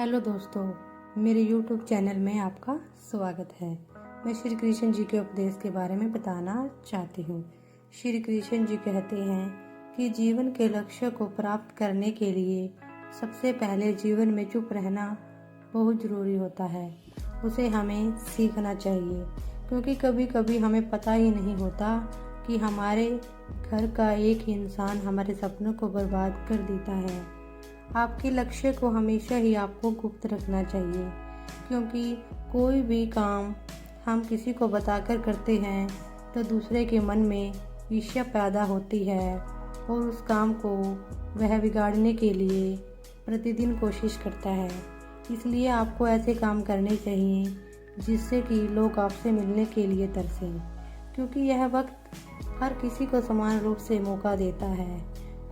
Hello दोस्तों, मेरे YouTube channel में आपका स्वागत है। मैं श्री कृष्ण जी के उपदेश के बारे में बताना चाहती हूँ। श्री कृष्ण जी कहते हैं कि जीवन के लक्ष्य को प्राप्त करने के लिए सबसे पहले जीवन में चुप रहना बहुत ज़रूरी होता है। उसे हमें सीखना चाहिए, क्योंकि कभी कभी हमें पता ही नहीं होता कि हमारे घर का एक ही इंसान हमारे सपनों को बर्बाद कर देता है। आपके लक्ष्य को हमेशा ही आपको गुप्त रखना चाहिए, क्योंकि कोई भी काम हम किसी को बताकर करते हैं तो दूसरे के मन में ईर्ष्या पैदा होती है और उस काम को वह बिगाड़ने के लिए प्रतिदिन कोशिश करता है। इसलिए आपको ऐसे काम करने चाहिए जिससे कि लोग आपसे मिलने के लिए तरसें, क्योंकि यह वक्त हर किसी को समान रूप से मौका देता है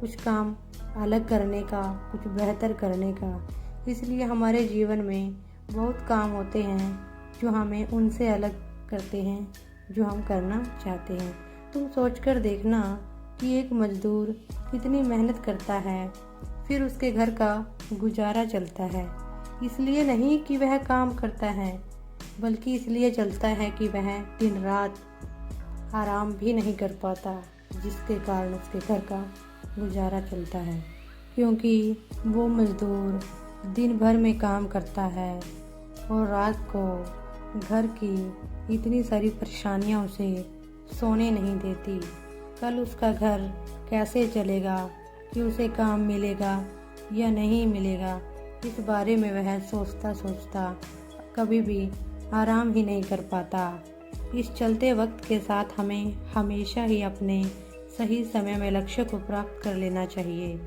कुछ काम अलग करने का, कुछ बेहतर करने का। इसलिए हमारे जीवन में बहुत काम होते हैं जो हमें उनसे अलग करते हैं जो हम करना चाहते हैं। तुम सोचकर देखना कि एक मजदूर कितनी मेहनत करता है, फिर उसके घर का गुजारा चलता है। इसलिए नहीं कि वह काम करता है, बल्कि इसलिए चलता है कि वह दिन रात आराम भी नहीं कर पाता, जिसके कारण उसके घर का गुजारा चलता है। क्योंकि वो मजदूर दिन भर में काम करता है और रात को घर की इतनी सारी परेशानियां उसे सोने नहीं देती। कल उसका घर कैसे चलेगा, कि उसे काम मिलेगा या नहीं मिलेगा, इस बारे में वह सोचता सोचता कभी भी आराम ही नहीं कर पाता। इस चलते वक्त के साथ हमें हमेशा ही अपने सही समय में लक्ष्य को प्राप्त कर लेना चाहिए।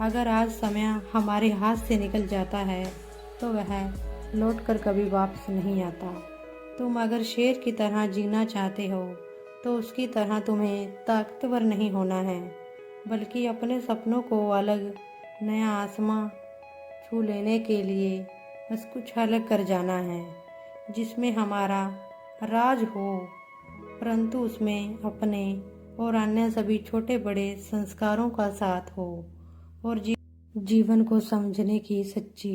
अगर आज समय हमारे हाथ से निकल जाता है तो वह लौट कर कभी वापस नहीं आता। तुम अगर शेर की तरह जीना चाहते हो तो उसकी तरह तुम्हें ताकतवर नहीं होना है, बल्कि अपने सपनों को अलग नया आसमां छू लेने के लिए बस कुछ अलग कर जाना है, जिसमें हमारा राज हो, परंतु उसमें अपने और अन्य सभी छोटे बड़े संस्कारों का साथ हो और जीवन को समझने की सच्ची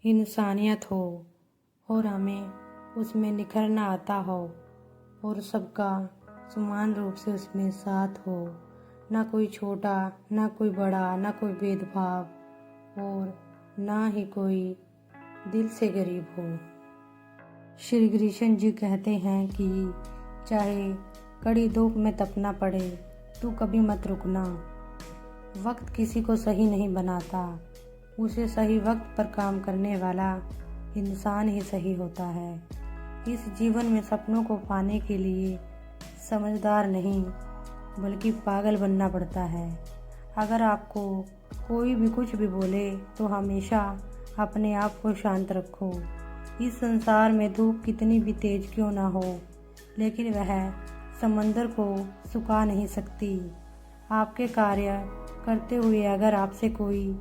इंसानियत हो और हमें उसमें निखरना आता हो और सबका समान रूप से उसमें साथ हो। ना कोई छोटा, ना कोई बड़ा, ना कोई भेदभाव और ना ही कोई दिल से गरीब हो। श्री कृष्ण जी कहते हैं कि चाहे कड़ी धूप में तपना पड़े, तू कभी मत रुकना। वक्त किसी को सही नहीं बनाता, उसे सही वक्त पर काम करने वाला इंसान ही सही होता है। इस जीवन में सपनों को पाने के लिए समझदार नहीं बल्कि पागल बनना पड़ता है। अगर आपको कोई भी कुछ भी बोले तो हमेशा अपने आप को शांत रखो। इस संसार में धूप कितनी भी तेज क्यों ना हो, लेकिन वह समंदर को सुखा नहीं सकती। आपके कार्य करते हुए अगर आपसे कोई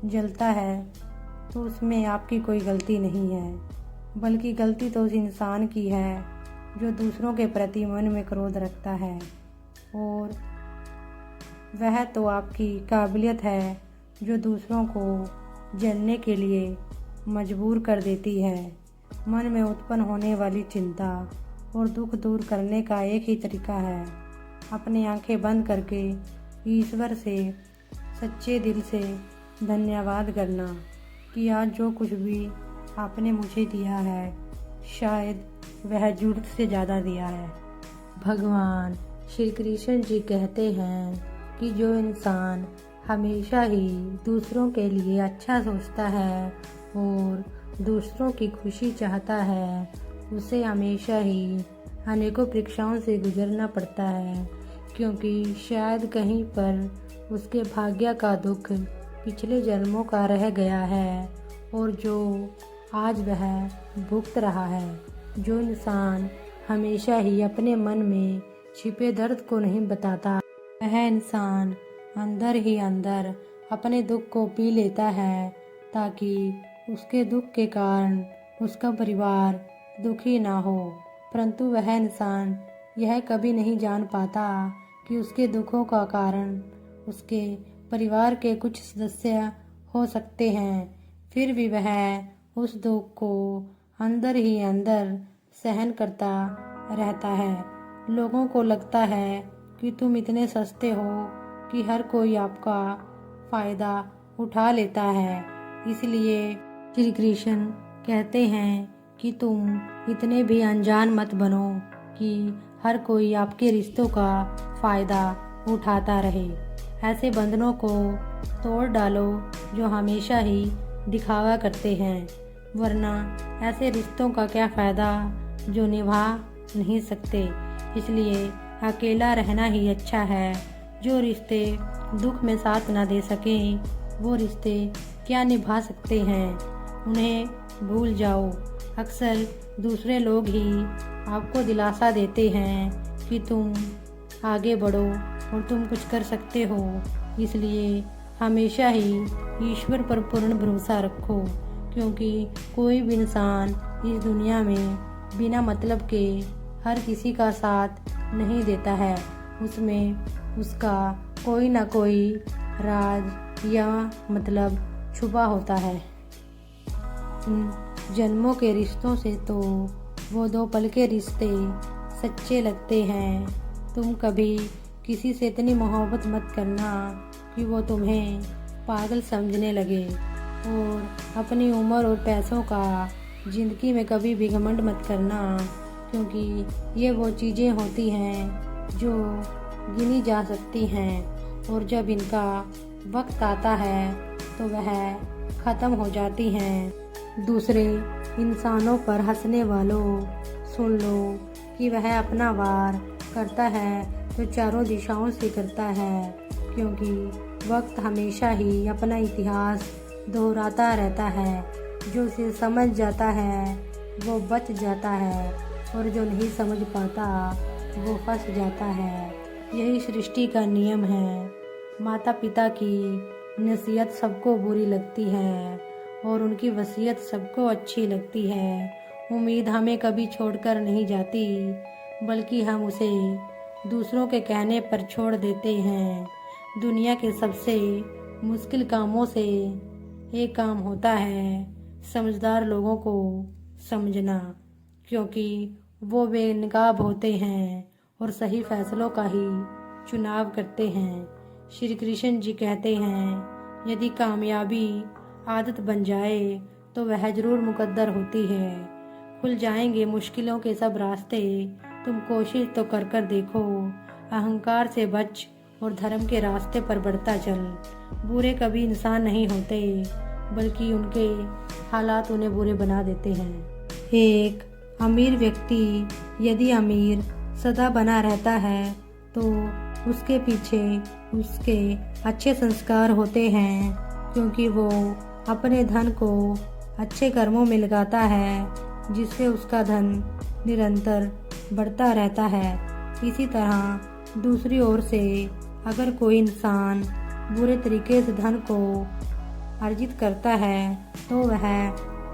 जलता है तो उसमें आपकी कोई गलती नहीं है, बल्कि गलती तो उस इंसान की है जो दूसरों के प्रति मन में क्रोध रखता है, और वह तो आपकी काबिलियत है जो दूसरों को जलने के लिए मजबूर कर देती है। मन में उत्पन्न होने वाली चिंता और दुख दूर करने का एक ही तरीका है, अपनी आंखें बंद करके ईश्वर से सच्चे दिल से धन्यवाद करना कि आज जो कुछ भी आपने मुझे दिया है, शायद वह जरूरत से ज़्यादा दिया है। भगवान श्री कृष्ण जी कहते हैं कि जो इंसान हमेशा ही दूसरों के लिए अच्छा सोचता है और दूसरों की खुशी चाहता है, उसे हमेशा ही अनेकों परीक्षाओं से गुजरना पड़ता है, क्योंकि शायद कहीं पर उसके भाग्य का दुख पिछले जन्मों का रह गया है और जो आज वह भुगत रहा है। जो इंसान हमेशा ही अपने मन में छिपे दर्द को नहीं बताता, वह इंसान अंदर ही अंदर अपने दुख को पी लेता है, ताकि उसके दुख के कारण उसका परिवार दुखी ना हो। परंतु वह इंसान यह कभी नहीं जान पाता कि उसके दुखों का कारण उसके परिवार के कुछ सदस्य हो सकते हैं, फिर भी वह उस दुख को अंदर ही अंदर सहन करता रहता है। लोगों को लगता है कि तुम इतने सस्ते हो कि हर कोई आपका फायदा उठा लेता है। इसलिए श्री कृष्ण कहते हैं कि तुम इतने भी अनजान मत बनो कि हर कोई आपके रिश्तों का फायदा उठाता रहे। ऐसे बंधनों को तोड़ डालो जो हमेशा ही दिखावा करते हैं, वरना ऐसे रिश्तों का क्या फायदा जो निभा नहीं सकते। इसलिए अकेला रहना ही अच्छा है। जो रिश्ते दुख में साथ ना दे सकें, वो रिश्ते क्या निभा सकते हैं। उन्हें भूल जाओ। अक्सर दूसरे लोग ही आपको दिलासा देते हैं कि तुम आगे बढ़ो और तुम कुछ कर सकते हो। इसलिए हमेशा ही ईश्वर पर पूर्ण भरोसा रखो, क्योंकि कोई भी इंसान इस दुनिया में बिना मतलब के हर किसी का साथ नहीं देता है। उसमें उसका कोई ना कोई राज या मतलब छुपा होता है। इन जन्मों के रिश्तों से तो वो 2 पल के रिश्ते सच्चे लगते हैं। तुम कभी किसी से इतनी मोहब्बत मत करना कि वो तुम्हें पागल समझने लगे, और अपनी उम्र और पैसों का जिंदगी में कभी भी घमंड मत करना, क्योंकि ये वो चीज़ें होती हैं जो गिनी जा सकती हैं, और जब इनका वक्त आता है तो वह ख़त्म हो जाती हैं। दूसरे इंसानों पर हंसने वालों, सुन लो कि वह अपना वार करता है तो चारों दिशाओं से करता है, क्योंकि वक्त हमेशा ही अपना इतिहास दोहराता रहता है। जो उसे समझ जाता है वो बच जाता है, और जो नहीं समझ पाता वो फंस जाता है। यही सृष्टि का नियम है। माता पिता की नसीहत सबको बुरी लगती है और उनकी वसीयत सबको अच्छी लगती है। उम्मीद हमें कभी छोड़कर नहीं जाती, बल्कि हम उसे दूसरों के कहने पर छोड़ देते हैं। दुनिया के सबसे मुश्किल कामों से एक काम होता है समझदार लोगों को समझना, क्योंकि वो बेनकाब होते हैं और सही फैसलों का ही चुनाव करते हैं। श्री कृष्ण जी कहते हैं, यदि कामयाबी आदत बन जाए तो वह जरूर मुकद्दर होती है। खुल जाएंगे मुश्किलों के सब रास्ते, तुम कोशिश तो कर कर देखो। अहंकार से बच और धर्म के रास्ते पर बढ़ता चल। बुरे कभी इंसान नहीं होते, बल्कि उनके हालात उन्हें बुरे बना देते हैं। एक अमीर व्यक्ति यदि अमीर सदा बना रहता है तो उसके पीछे उसके अच्छे संस्कार होते हैं, क्योंकि वो अपने धन को अच्छे कर्मों में लगाता है, जिससे उसका धन निरंतर बढ़ता रहता है। इसी तरह दूसरी ओर से अगर कोई इंसान बुरे तरीके से धन को अर्जित करता है तो वह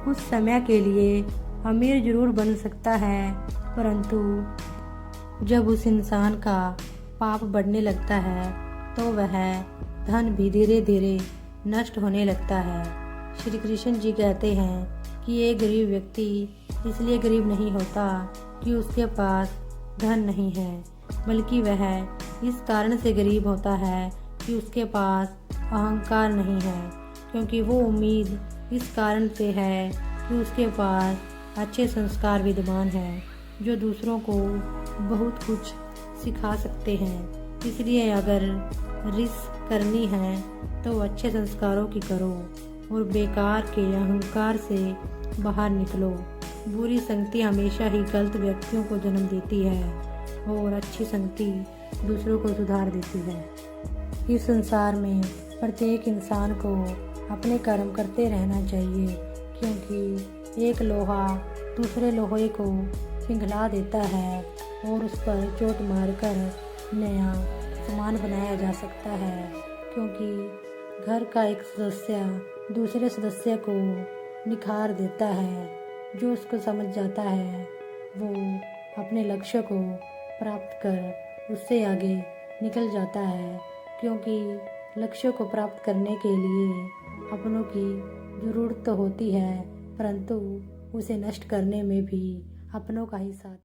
कुछ समय के लिए अमीर जरूर बन सकता है, परंतु जब उस इंसान का पाप बढ़ने लगता है तो वह धन भी धीरे धीरे नष्ट होने लगता है। श्री कृष्ण जी कहते हैं कि एक गरीब व्यक्ति इसलिए गरीब नहीं होता कि उसके पास धन नहीं है, बल्कि वह इस कारण से गरीब होता है कि उसके पास अहंकार नहीं है, क्योंकि वो उम्मीद इस कारण से है कि उसके पास अच्छे संस्कार विद्यमान हैं जो दूसरों को बहुत कुछ सिखा सकते हैं। इसलिए अगर रिस्क करनी है तो अच्छे संस्कारों की करो और बेकार के अहंकार से बाहर निकलो। बुरी संगति हमेशा ही गलत व्यक्तियों को जन्म देती है और अच्छी संगति दूसरों को सुधार देती है। इस संसार में प्रत्येक इंसान को अपने कर्म करते रहना चाहिए, क्योंकि एक लोहा दूसरे लोहे को पिघला देता है और उस पर चोट मारकर नया सामान बनाया जा सकता है, क्योंकि घर का एक सदस्य दूसरे सदस्य को निखार देता है। जो उसको समझ जाता है वो अपने लक्ष्य को प्राप्त कर उससे आगे निकल जाता है, क्योंकि लक्ष्य को प्राप्त करने के लिए अपनों की ज़रूरत तो होती है, परंतु उसे नष्ट करने में भी अपनों का ही साथ